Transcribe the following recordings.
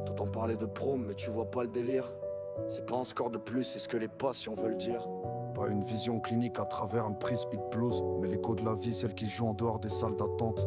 T'entends parler de prom, mais tu vois pas le délire. C'est pas un score de plus, c'est ce que les patients veulent dire. Pas une vision clinique à travers un prisme Big Blues, mais l'écho de la vie, celle qui joue en dehors des salles d'attente.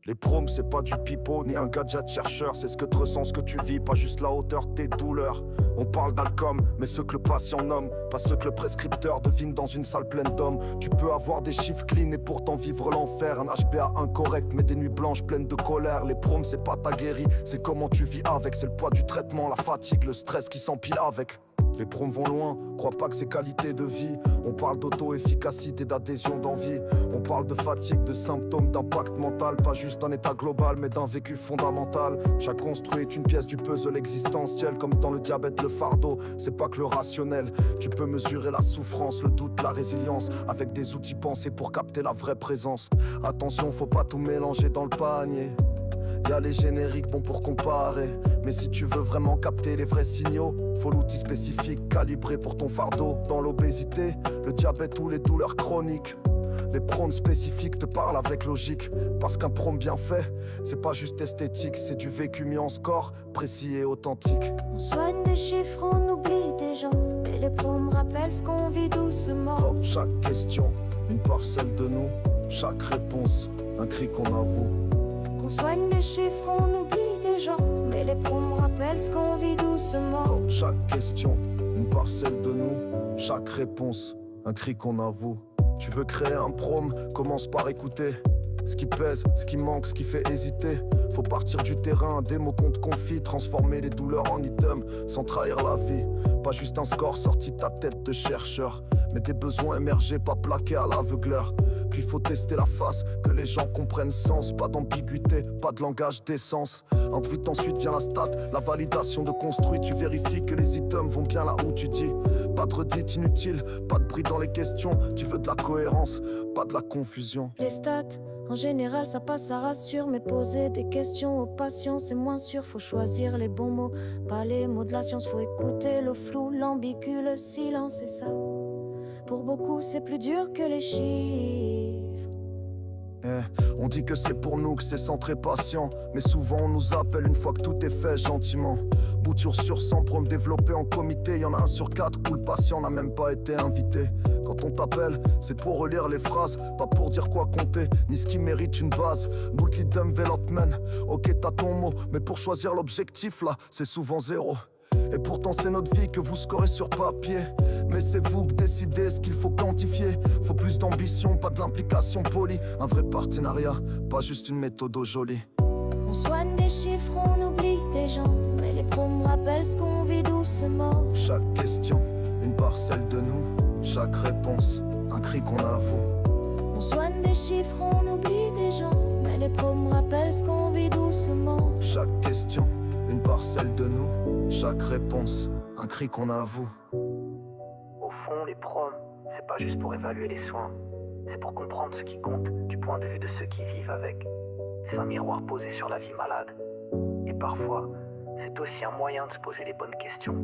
Les proms, c'est pas du pipeau, ni un gadget chercheur. C'est ce que te ressens, ce que tu vis, pas juste la hauteur de tes douleurs. On parle d'alcool, mais ceux que le patient nomme, pas ceux que le prescripteur devine dans une salle pleine d'hommes. Tu peux avoir des chiffres clean et pourtant vivre l'enfer. Un HbA incorrect, mais des nuits blanches pleines de colère. Les proms, c'est pas ta guérie, c'est comment tu vis avec. C'est le poids du traitement, la fatigue, le stress qui s'empile avec. Les proms vont loin, crois pas que c'est qualité de vie. On parle d'auto-efficacité, d'adhésion, d'envie. On parle de fatigue, de symptômes, d'impact mental. Pas juste d'un état global, mais d'un vécu fondamental. Chaque construit est une pièce du puzzle existentiel. Comme dans le diabète, le fardeau, c'est pas que le rationnel. Tu peux mesurer la souffrance, le doute, la résilience, avec des outils pensés pour capter la vraie présence. Attention, faut pas tout mélanger dans le panier. Y'a les génériques bons pour comparer, mais si tu veux vraiment capter les vrais signaux, faut l'outil spécifique calibré pour ton fardeau. Dans l'obésité, le diabète ou les douleurs chroniques, les proms spécifiques te parlent avec logique. Parce qu'un prom bien fait, c'est pas juste esthétique, c'est du vécu mis en score, précis et authentique. On soigne des chiffres, on oublie des gens, et les proms rappellent ce qu'on vit doucement. Comme chaque question, une parcelle de nous, chaque réponse, un cri qu'on avoue. On soigne les chiffres, on oublie des gens, mais les proms rappellent ce qu'on vit doucement. Comme chaque question, une parcelle de nous, chaque réponse, un cri qu'on avoue. Tu veux créer un prom, commence par écouter ce qui pèse, ce qui manque, ce qui fait hésiter. Faut partir du terrain, des mots qu'on te confie, transformer les douleurs en items sans trahir la vie. Pas juste un score sorti de ta tête de chercheur, mais des besoins émergés, pas plaqués à l'aveugleur. Puis faut tester la face, que les gens comprennent sens. Pas d'ambiguïté, pas de langage d'essence. Ensuite vient la stat, la validation de construit. Tu vérifies que les items vont bien là où tu dis. Pas de redite inutile, pas de bruit dans les questions. Tu veux de la cohérence, pas de la confusion. Les stats, en général ça passe, ça rassure. Mais poser des questions aux patients c'est moins sûr. Faut choisir les bons mots, pas les mots de la science. Faut écouter le flou, l'ambigu, le silence. Et ça, pour beaucoup c'est plus dur que les chiffres. On dit que c'est pour nous, que c'est centré patient, mais souvent on nous appelle une fois que tout est fait gentiment. Bouture sur 100 prom développés en comité, y'en a un sur 4 où le patient n'a même pas été invité. Quand on t'appelle, c'est pour relire les phrases, pas pour dire quoi compter, ni ce qui mérite une base. Bout l'idem velopman, ok t'as ton mot, mais pour choisir l'objectif là, c'est souvent zéro. Et pourtant c'est notre vie que vous scorez sur papier. Mais c'est vous que décidez ce qu'il faut quantifier. Faut plus d'ambition, pas de l'implication polie. Un vrai partenariat, pas juste une méthode jolie. On soigne des chiffres, on oublie des gens, mais les proms rappellent ce qu'on vit doucement. Chaque question, une parcelle de nous. Chaque réponse, un cri qu'on avoue. On soigne des chiffres, on oublie des gens, mais les proms rappellent ce qu'on vit doucement. Chaque question, une parcelle de nous. Chaque réponse, un cri qu'on avoue. Au fond, les proms, c'est pas juste pour évaluer les soins, c'est pour comprendre ce qui compte du point de vue de ceux qui vivent avec. C'est un miroir posé sur la vie malade. Et parfois, c'est aussi un moyen de se poser les bonnes questions.